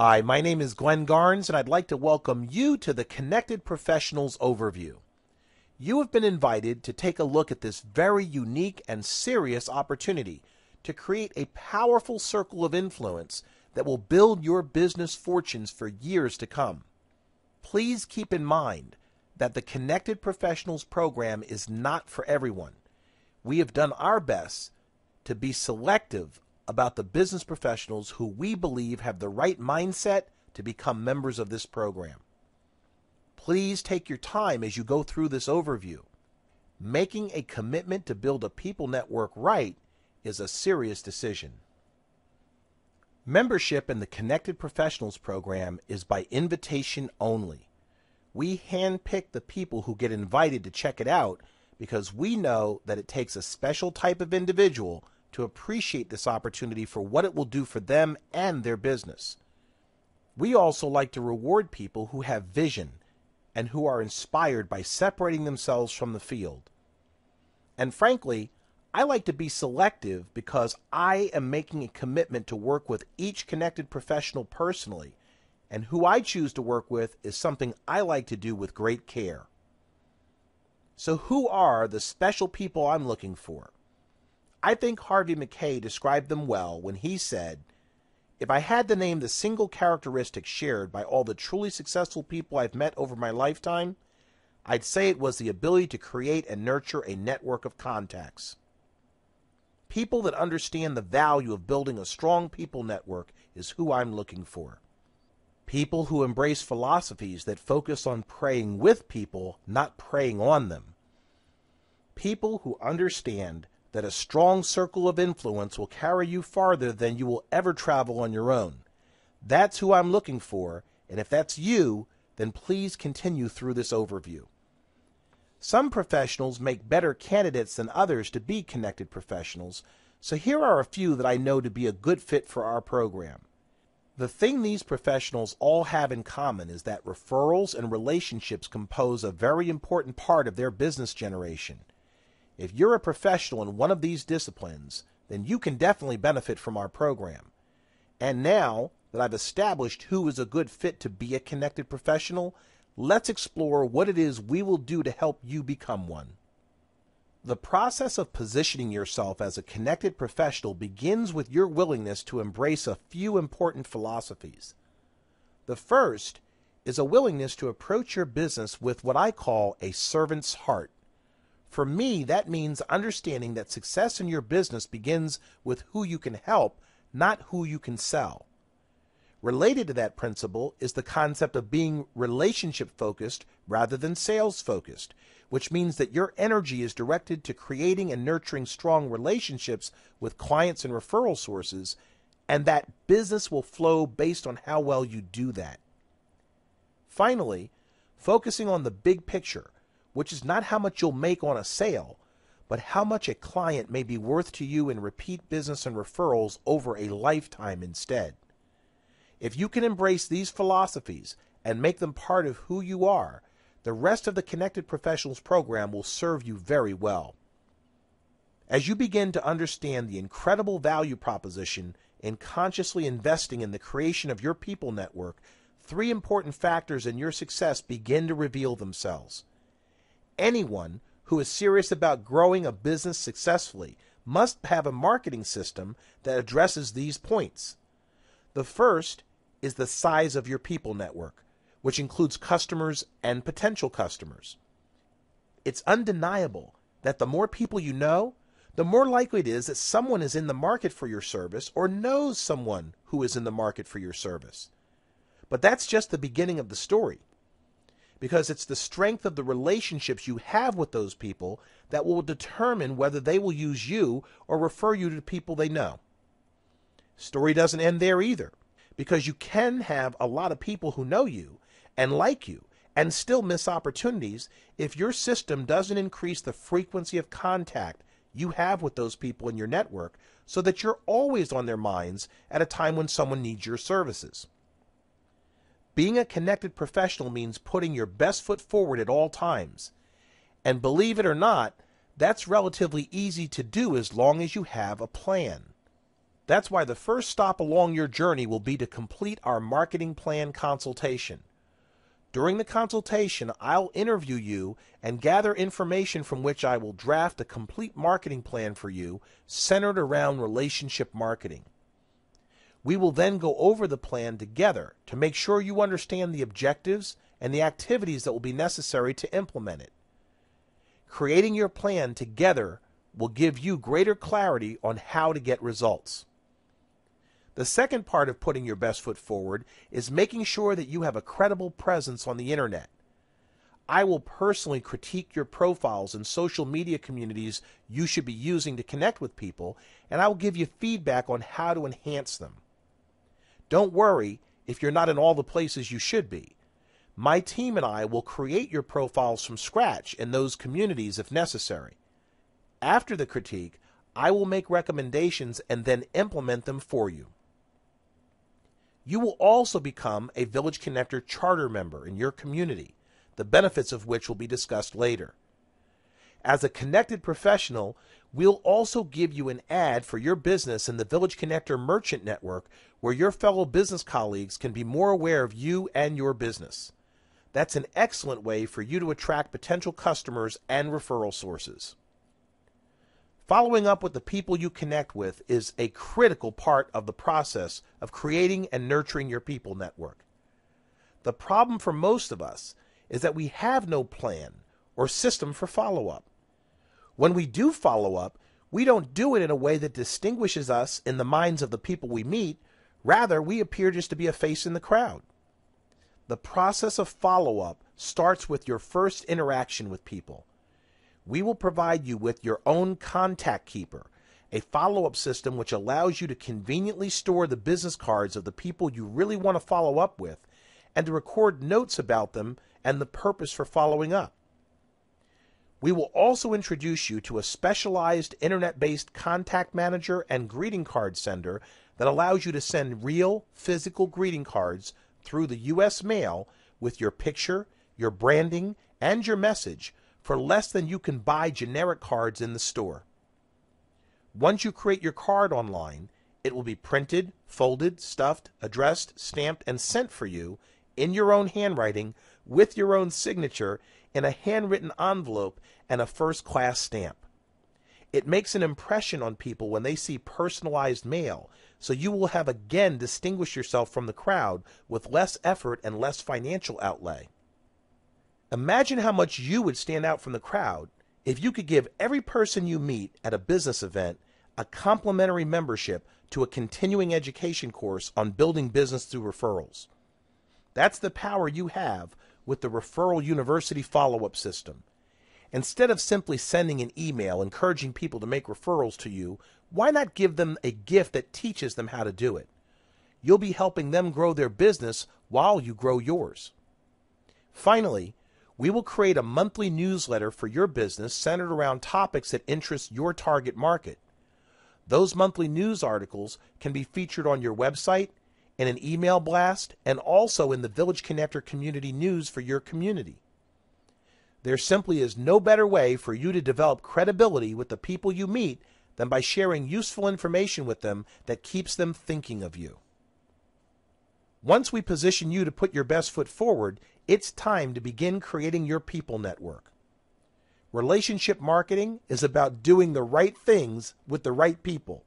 Hi, my name is Glenn Garnes, and I'd like to welcome you to the Connected Professionals Overview. You have been invited to take a look at this very unique and serious opportunity to create a powerful circle of influence that will build your business fortunes for years to come. Please keep in mind that the Connected Professionals program is not for everyone. We have done our best to be selective about the business professionals who we believe have the right mindset to become members of this program. Please take your time as you go through this overview. Making a commitment to build a people network right is a serious decision. Membership in the Connected Professionals program is by invitation only. We handpick the people who get invited to check it out because we know that it takes a special type of individual to appreciate this opportunity for what it will do for them and their business. We also like to reward people who have vision and who are inspired by separating themselves from the field. And frankly, I like to be selective because I am making a commitment to work with each connected professional personally, and who I choose to work with is something I like to do with great care. So who are the special people I'm looking for? I think Harvey Mackay described them well when he said, "If I had to name the single characteristic shared by all the truly successful people I've met over my lifetime, I'd say it was the ability to create and nurture a network of contacts." People that understand the value of building a strong people network is who I'm looking for. People who embrace philosophies that focus on praying with people, not preying on them. People who understand that a strong circle of influence will carry you farther than you will ever travel on your own. That's who I'm looking for, and if that's you, then please continue through this overview. Some professionals make better candidates than others to be connected professionals, so here are a few that I know to be a good fit for our program. The thing these professionals all have in common is that referrals and relationships compose a very important part of their business generation. If you're a professional in one of these disciplines, then you can definitely benefit from our program. And now that I've established who is a good fit to be a connected professional, let's explore what it is we will do to help you become one. The process of positioning yourself as a connected professional begins with your willingness to embrace a few important philosophies. The first is a willingness to approach your business with what I call a servant's heart. For me, that means understanding that success in your business begins with who you can help, not who you can sell. Related to that principle is the concept of being relationship-focused rather than sales-focused, which means that your energy is directed to creating and nurturing strong relationships with clients and referral sources, and that business will flow based on how well you do that. Finally, focusing on the big picture, which is not how much you'll make on a sale, but how much a client may be worth to you in repeat business and referrals over a lifetime instead. If you can embrace these philosophies and make them part of who you are, the rest of the Connected Professionals program will serve you very well. As you begin to understand the incredible value proposition in consciously investing in the creation of your people network, three important factors in your success begin to reveal themselves. Anyone who is serious about growing a business successfully must have a marketing system that addresses these points. The first is the size of your people network, which includes customers and potential customers. It's undeniable that the more people you know, the more likely it is that someone is in the market for your service or knows someone who is in the market for your service. But that's just the beginning of the story, because it's the strength of the relationships you have with those people that will determine whether they will use you or refer you to people they know. Story doesn't end there either, because you can have a lot of people who know you and like you and still miss opportunities if your system doesn't increase the frequency of contact you have with those people in your network so that you're always on their minds at a time when someone needs your services. Being a connected professional means putting your best foot forward at all times. And believe it or not, that's relatively easy to do as long as you have a plan. That's why the first stop along your journey will be to complete our marketing plan consultation. During the consultation, I'll interview you and gather information from which I will draft a complete marketing plan for you centered around relationship marketing. We will then go over the plan together to make sure you understand the objectives and the activities that will be necessary to implement it. Creating your plan together will give you greater clarity on how to get results. The second part of putting your best foot forward is making sure that you have a credible presence on the internet. I will personally critique your profiles and social media communities you should be using to connect with people, and I will give you feedback on how to enhance them. Don't worry if you're not in all the places you should be. My team and I will create your profiles from scratch in those communities if necessary. After the critique, I will make recommendations and then implement them for you. You will also become a Village Connector charter member in your community, the benefits of which will be discussed later. As a connected professional, we'll also give you an ad for your business in the Village Connector Merchant Network, where your fellow business colleagues can be more aware of you and your business. That's an excellent way for you to attract potential customers and referral sources. Following up with the people you connect with is a critical part of the process of creating and nurturing your people network. The problem for most of us is that we have no plan or system for follow-up. When we do follow up, we don't do it in a way that distinguishes us in the minds of the people we meet. Rather, we appear just to be a face in the crowd. The process of follow-up starts with your first interaction with people. We will provide you with your own contact keeper, a follow-up system which allows you to conveniently store the business cards of the people you really want to follow up with and to record notes about them and the purpose for following up. We will also introduce you to a specialized internet-based contact manager and greeting card sender that allows you to send real physical greeting cards through the U.S. mail with your picture, your branding, and your message for less than you can buy generic cards in the store. Once you create your card online, it will be printed, folded, stuffed, addressed, stamped, and sent for you in your own handwriting with your own signature in a handwritten envelope and a first-class stamp. It makes an impression on people when they see personalized mail, so you will have again distinguished yourself from the crowd with less effort and less financial outlay. Imagine how much you would stand out from the crowd if you could give every person you meet at a business event a complimentary membership to a continuing education course on building business through referrals. That's the power you have with the Referral University follow-up system. Instead of simply sending an email encouraging people to make referrals to you, why not give them a gift that teaches them how to do it? You'll be helping them grow their business while you grow yours. Finally, we will create a monthly newsletter for your business centered around topics that interest your target market. Those monthly news articles can be featured on your website, in an email blast, and also in the Village Connector community news for your community. There simply is no better way for you to develop credibility with the people you meet than by sharing useful information with them that keeps them thinking of you. Once we position you to put your best foot forward, it's time to begin creating your people network. Relationship marketing is about doing the right things with the right people.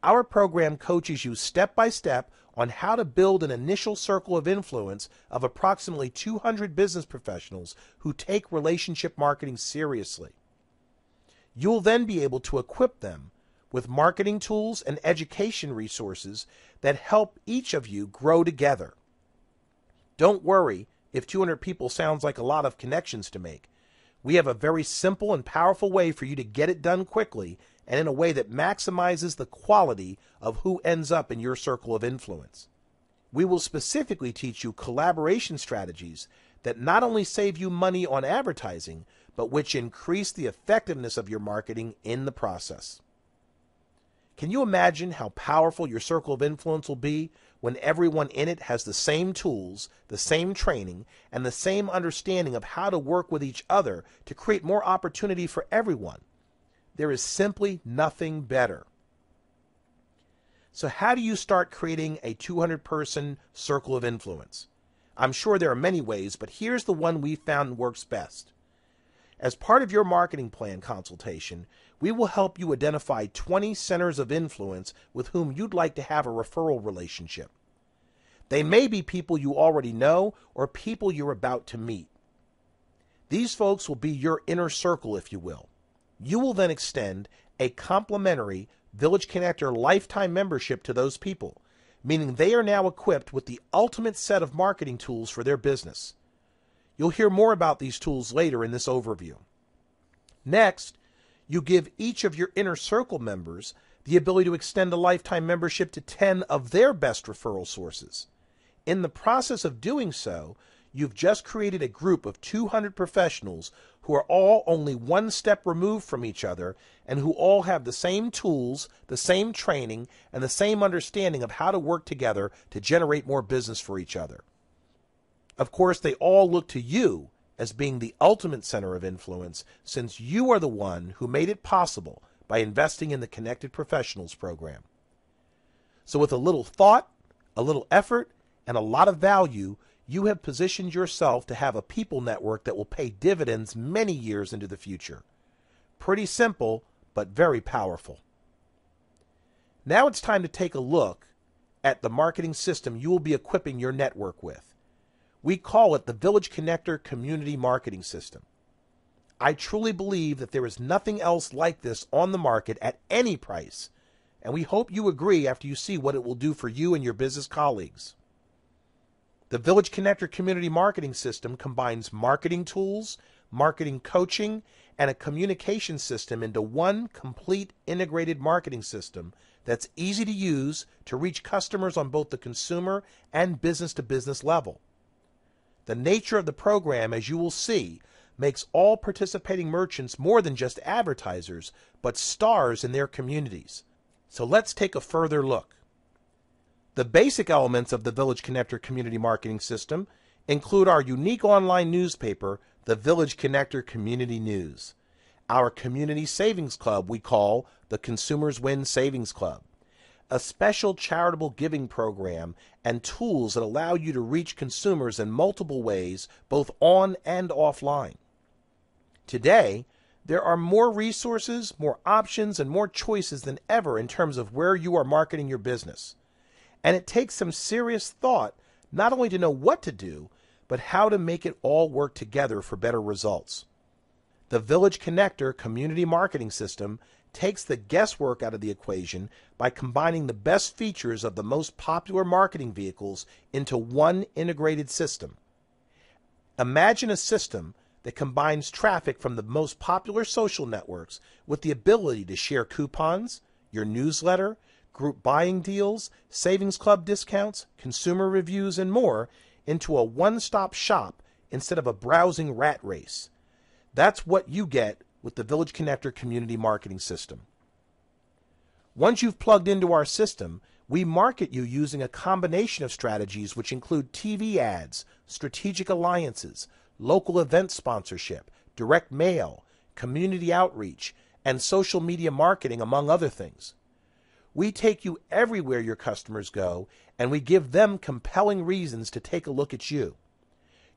Our program coaches you step by step on how to build an initial circle of influence of approximately 200 business professionals who take relationship marketing seriously. You'll then be able to equip them with marketing tools and education resources that help each of you grow together. Don't worry if 200 people sounds like a lot of connections to make. We have a very simple and powerful way for you to get it done quickly and in a way that maximizes the quality of who ends up in your circle of influence. We will specifically teach you collaboration strategies that not only save you money on advertising, but which increase the effectiveness of your marketing in the process. Can you imagine how powerful your circle of influence will be when everyone in it has the same tools, the same training, and the same understanding of how to work with each other to create more opportunity for everyone? There is simply nothing better. So how do you start creating a 200-person circle of influence? I'm sure there are many ways, but here's the one we found works best. As part of your marketing plan consultation, we will help you identify 20 centers of influence with whom you'd like to have a referral relationship. They may be people you already know or people you're about to meet. These folks will be your inner circle, if you will. You will then extend a complimentary Village Connector lifetime membership to those people, meaning they are now equipped with the ultimate set of marketing tools for their business. You'll hear more about these tools later in this overview. Next, you give each of your inner circle members the ability to extend a lifetime membership to 10 of their best referral sources. In the process of doing so, you've just created a group of 200 professionals who are all only one step removed from each other and who all have the same tools, the same training, and the same understanding of how to work together to generate more business for each other. Of course, they all look to you as being the ultimate center of influence, since you are the one who made it possible by investing in the Connected Professionals program. So with a little thought, a little effort, and a lot of value, you have positioned yourself to have a people network that will pay dividends many years into the future. Pretty simple, but very powerful. Now it's time to take a look at the marketing system you will be equipping your network with. We call it the Village Connector Community Marketing System. I truly believe that there is nothing else like this on the market at any price, and we hope you agree after you see what it will do for you and your business colleagues. The Village Connector Community Marketing System combines marketing tools, marketing coaching, and a communication system into one complete integrated marketing system that's easy to use to reach customers on both the consumer and business-to-business level. The nature of the program, as you will see, makes all participating merchants more than just advertisers, but stars in their communities. So let's take a further look. The basic elements of the Village Connector Community Marketing System include our unique online newspaper, the Village Connector Community News, our community savings club we call the Consumers Win Savings Club, a special charitable giving program, and tools that allow you to reach consumers in multiple ways, both on and offline. Today, there are more resources, more options, and more choices than ever in terms of where you are marketing your business. And it takes some serious thought not only to know what to do, but how to make it all work together for better results. The Village Connector Community Marketing System takes the guesswork out of the equation by combining the best features of the most popular marketing vehicles into one integrated system. Imagine a system that combines traffic from the most popular social networks with the ability to share coupons, your newsletter, group buying deals, savings club discounts, consumer reviews, and more into a one-stop shop instead of a browsing rat race. That's what you get with the Village Connector Community Marketing System. Once you've plugged into our system, we market you using a combination of strategies which include TV ads, strategic alliances, local event sponsorship, direct mail, community outreach, and social media marketing, among other things. We take you everywhere your customers go, and we give them compelling reasons to take a look at you.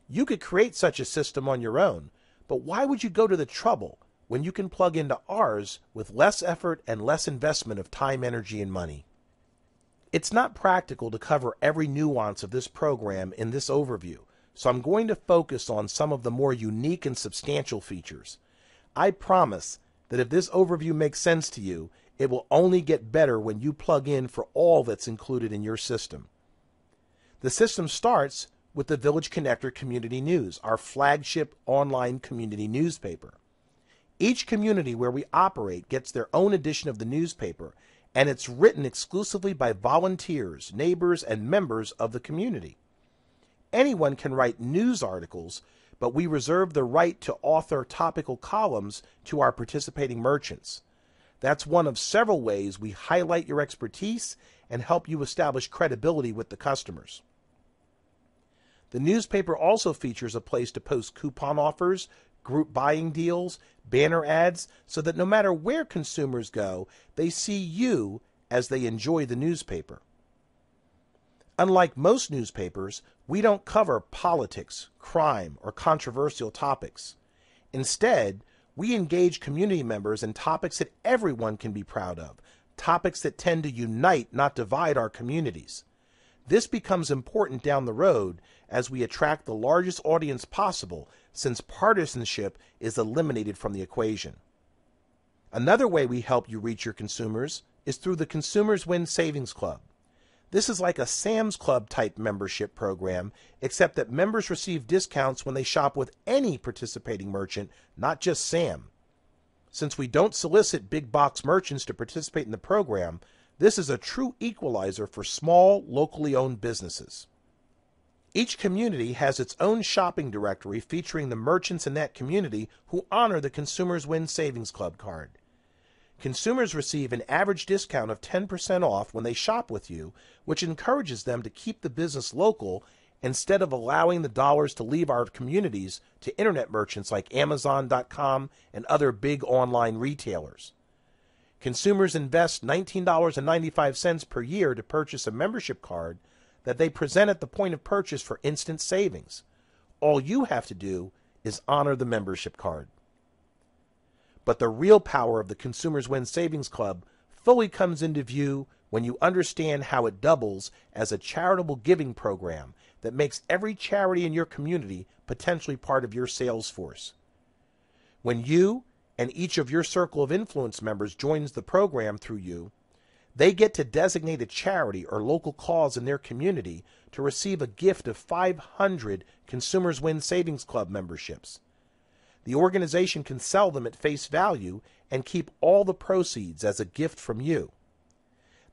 You could create such a system on your own, but why would you go to the trouble when you can plug into ours with less effort and less investment of time, energy, and money? It's not practical to cover every nuance of this program in this overview, so I'm going to focus on some of the more unique and substantial features. I promise that if this overview makes sense to you, it will only get better when you plug in for all that's included in your system. The system starts with the Village Connector Community News, our flagship online community newspaper. Each community where we operate gets their own edition of the newspaper, and it's written exclusively by volunteers, neighbors, and members of the community. Anyone can write news articles, but we reserve the right to author topical columns to our participating merchants. That's one of several ways we highlight your expertise and help you establish credibility with the customers. The newspaper also features a place to post coupon offers, group buying deals, banner ads, so that no matter where consumers go, they see you as they enjoy the newspaper. Unlike most newspapers, we don't cover politics, crime, or controversial topics. Instead, we engage community members in topics that everyone can be proud of, topics that tend to unite, not divide our communities. This becomes important down the road as we attract the largest audience possible, since partisanship is eliminated from the equation. Another way we help you reach your consumers is through the Consumers Win Savings Club. This is like a Sam's Club type membership program, except that members receive discounts when they shop with any participating merchant, not just Sam. Since we don't solicit big box merchants to participate in the program, this is a true equalizer for small, locally owned businesses. Each community has its own shopping directory featuring the merchants in that community who honor the Consumers Win Savings Club card. Consumers receive an average discount of 10% off when they shop with you, which encourages them to keep the business local instead of allowing the dollars to leave our communities to internet merchants like Amazon.com and other big online retailers. Consumers invest $19.95 per year to purchase a membership card that they present at the point of purchase for instant savings. All you have to do is honor the membership card. But the real power of the Consumers Win Savings Club fully comes into view when you understand how it doubles as a charitable giving program that makes every charity in your community potentially part of your sales force. When you and each of your circle of influence members joins the program through you, they get to designate a charity or local cause in their community to receive a gift of 500 Consumers Win Savings Club memberships. The organization can sell them at face value and keep all the proceeds as a gift from you.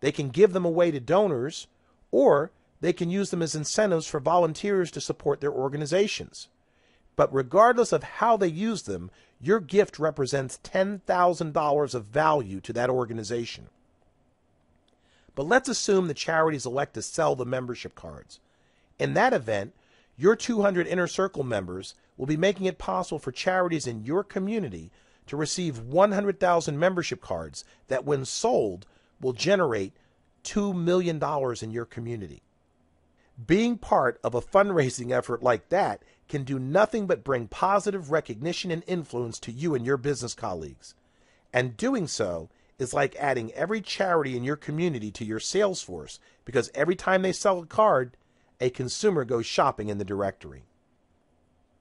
They can give them away to donors, or they can use them as incentives for volunteers to support their organizations. But regardless of how they use them, your gift represents $10,000 of value to that organization. But let's assume the charities elect to sell the membership cards. In that event, your 200 Inner Circle members will be making it possible for charities in your community to receive 100,000 membership cards that, when sold, will generate $2 million in your community. Being part of a fundraising effort like that can do nothing but bring positive recognition and influence to you and your business colleagues. And doing so is like adding every charity in your community to your sales force, because every time they sell a card, a consumer goes shopping in the directory.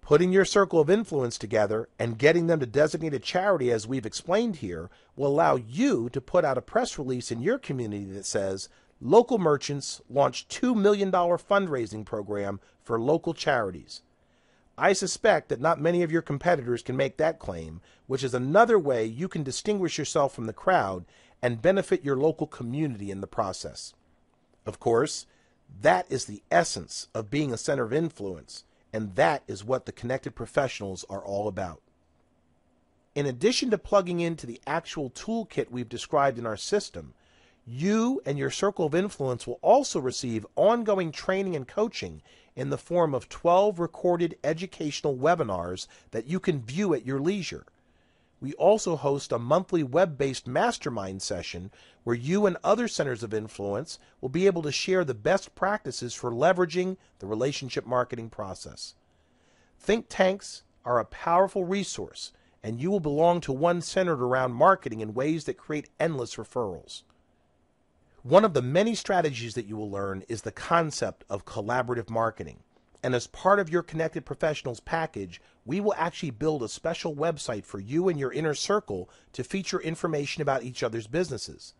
Putting your circle of influence together and getting them to designate a charity, as we've explained here, will allow you to put out a press release in your community that says, local merchants launch $2 million fundraising program for local charities. I suspect that not many of your competitors can make that claim, which is another way you can distinguish yourself from the crowd and benefit your local community in the process. Of course, that is the essence of being a center of influence, and that is what the Connected Professionals are all about. In addition to plugging into the actual toolkit we've described in our system, you and your circle of influence will also receive ongoing training and coaching in the form of 12 recorded educational webinars that you can view at your leisure. We also host a monthly web-based mastermind session where you and other centers of influence will be able to share the best practices for leveraging the relationship marketing process. Think tanks are a powerful resource, and you will belong to one centered around marketing in ways that create endless referrals. One of the many strategies that you will learn is the concept of collaborative marketing. And as part of your Connected Professionals package, we will actually build a special website for you and your inner circle to feature information about each other's businesses.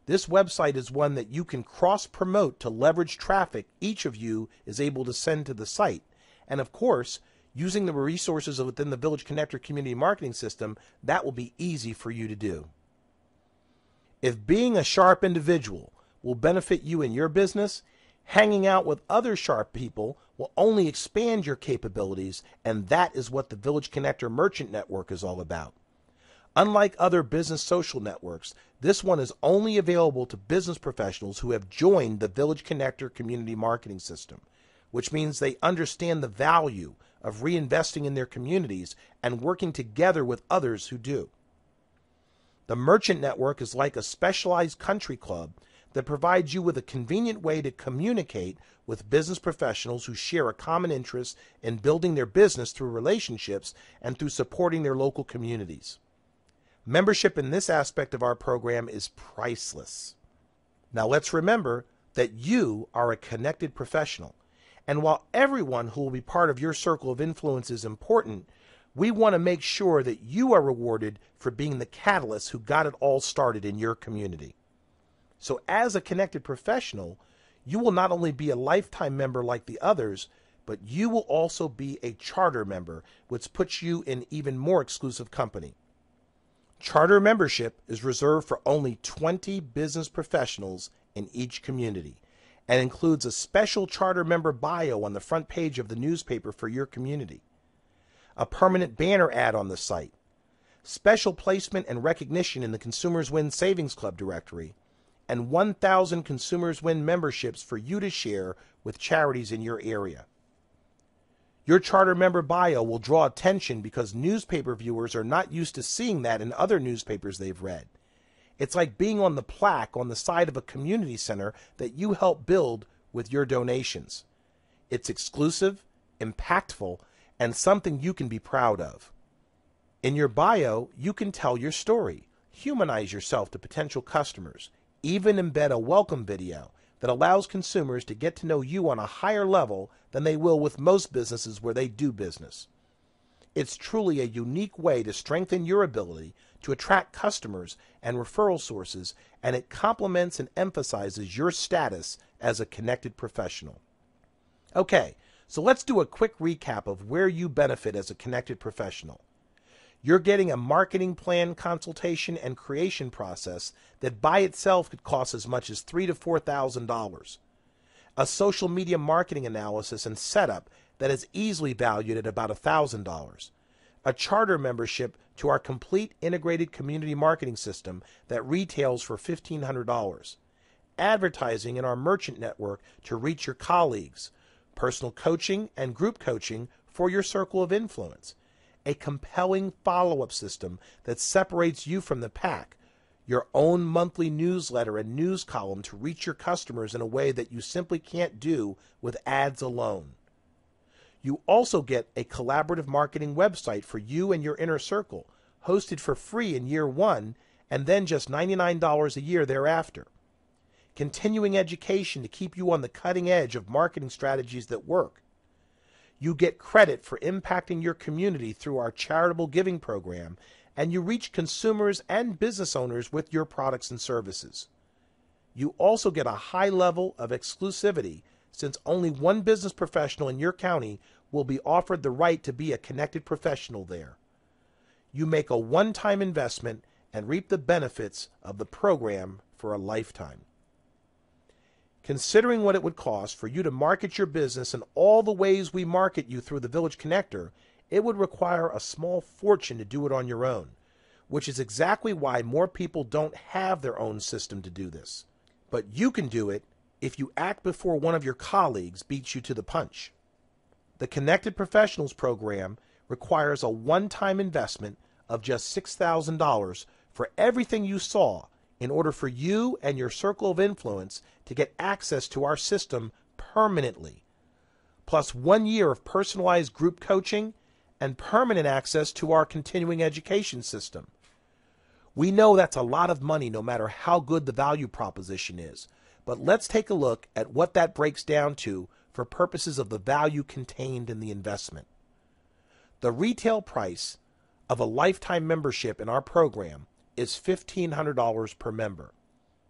This website is one that you can cross-promote to leverage traffic each of you is able to send to the site. And of course, using the resources within the Village Connector Community Marketing System, that will be easy for you to do. If being a sharp individual will benefit you in your business, hanging out with other sharp people will only expand your capabilities, and that is what the Village Connector Merchant Network is all about. Unlike other business social networks, this one is only available to business professionals who have joined the Village Connector Community Marketing System, which means they understand the value of reinvesting in their communities and working together with others who do. The merchant network is like a specialized country club that provides you with a convenient way to communicate with business professionals who share a common interest in building their business through relationships and through supporting their local communities. Membership in this aspect of our program is priceless. Now let's remember that you are a connected professional. And while everyone who will be part of your circle of influence is important, we want to make sure that you are rewarded for being the catalyst who got it all started in your community. So as a connected professional, you will not only be a lifetime member like the others, but you will also be a charter member, which puts you in even more exclusive company. Charter membership is reserved for only 20 business professionals in each community and includes a special charter member bio on the front page of the newspaper for your community, a permanent banner ad on the site, special placement and recognition in the Consumers Win Savings Club directory, and 1,000 Consumers Win memberships for you to share with charities in your area. Your charter member bio will draw attention because newspaper viewers are not used to seeing that in other newspapers they've read. It's like being on the plaque on the side of a community center that you help build with your donations. It's exclusive, impactful, and something you can be proud of. In your bio, you can tell your story, humanize yourself to potential customers, even embed a welcome video that allows consumers to get to know you on a higher level than they will with most businesses where they do business. It's truly a unique way to strengthen your ability to attract customers and referral sources, and it complements and emphasizes your status as a connected professional. Okay, so let's do a quick recap of where you benefit as a connected professional. You're getting a marketing plan consultation and creation process that by itself could cost as much as $3,000 to $4,000. A social media marketing analysis and setup that is easily valued at about $1,000. A charter membership to our complete integrated community marketing system that retails for $1,500. Advertising in our merchant network to reach your colleagues. Personal coaching and group coaching for your circle of influence. A compelling follow-up system that separates you from the pack, your own monthly newsletter and news column to reach your customers in a way that you simply can't do with ads alone. You also get a collaborative marketing website for you and your inner circle, hosted for free in year 1 and then just $99 a year thereafter. Continuing education to keep you on the cutting edge of marketing strategies that work. You get credit for impacting your community through our charitable giving program, and you reach consumers and business owners with your products and services. You also get a high level of exclusivity since only one business professional in your county will be offered the right to be a connected professional there. You make a one-time investment and reap the benefits of the program for a lifetime. Considering what it would cost for you to market your business in all the ways we market you through the Village Connector, it would require a small fortune to do it on your own, which is exactly why more people don't have their own system to do this. But you can do it if you act before one of your colleagues beats you to the punch. The Connected Professionals program requires a one-time investment of just $6,000 for everything you saw in order for you and your circle of influence to get access to our system permanently, plus 1 year of personalized group coaching and permanent access to our continuing education system. We know that's a lot of money no matter how good the value proposition is, but let's take a look at what that breaks down to for purposes of the value contained in the investment. The retail price of a lifetime membership in our program is $1,500 per member.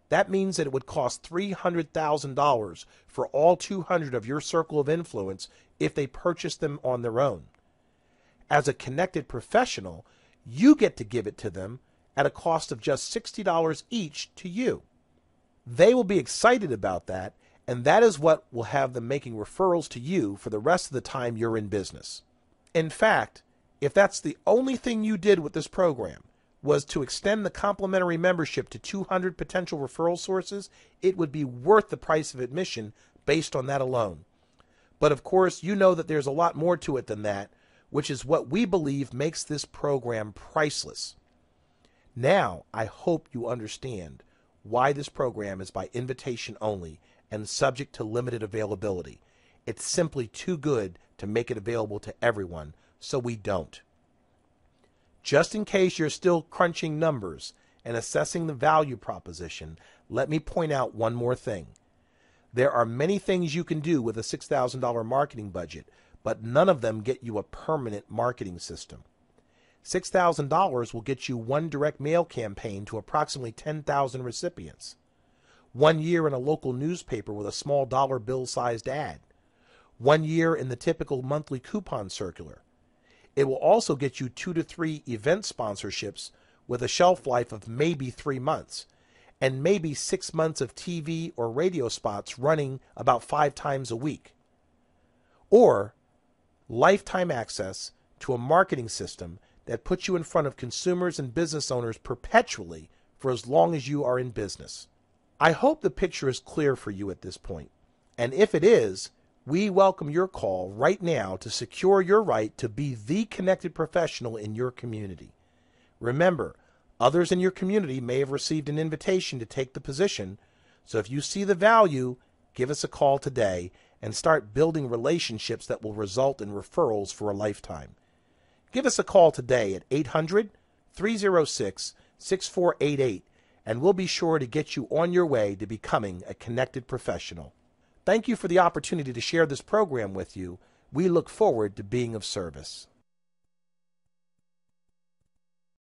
That means that it would cost $300,000 for all 200 of your circle of influence if they purchase them on their own. As a connected professional, you get to give it to them at a cost of just $60 each to you. They will be excited about that, and that is what will have them making referrals to you for the rest of the time you're in business. In fact, if that's the only thing you did with this program, was to extend the complimentary membership to 200 potential referral sources, it would be worth the price of admission based on that alone. But of course, you know that there's a lot more to it than that, which is what we believe makes this program priceless. Now, I hope you understand why this program is by invitation only and subject to limited availability. It's simply too good to make it available to everyone, so we don't. Just in case you're still crunching numbers and assessing the value proposition, let me point out one more thing. There are many things you can do with a $6,000 marketing budget, but none of them get you a permanent marketing system. $6,000 will get you one direct mail campaign to approximately 10,000 recipients, 1 year in a local newspaper with a small dollar bill-sized ad, 1 year in the typical monthly coupon circular. It will also get you 2 to 3 event sponsorships with a shelf life of maybe 3 months, and maybe 6 months of TV or radio spots running about 5 times a week. Or lifetime access to a marketing system that puts you in front of consumers and business owners perpetually for as long as you are in business. I hope the picture is clear for you at this point, and if it is, we welcome your call right now to secure your right to be the connected professional in your community. Remember, others in your community may have received an invitation to take the position, so if you see the value, give us a call today and start building relationships that will result in referrals for a lifetime. Give us a call today at 800-306-6488, and we'll be sure to get you on your way to becoming a connected professional. Thank you for the opportunity to share this program with you. We look forward to being of service.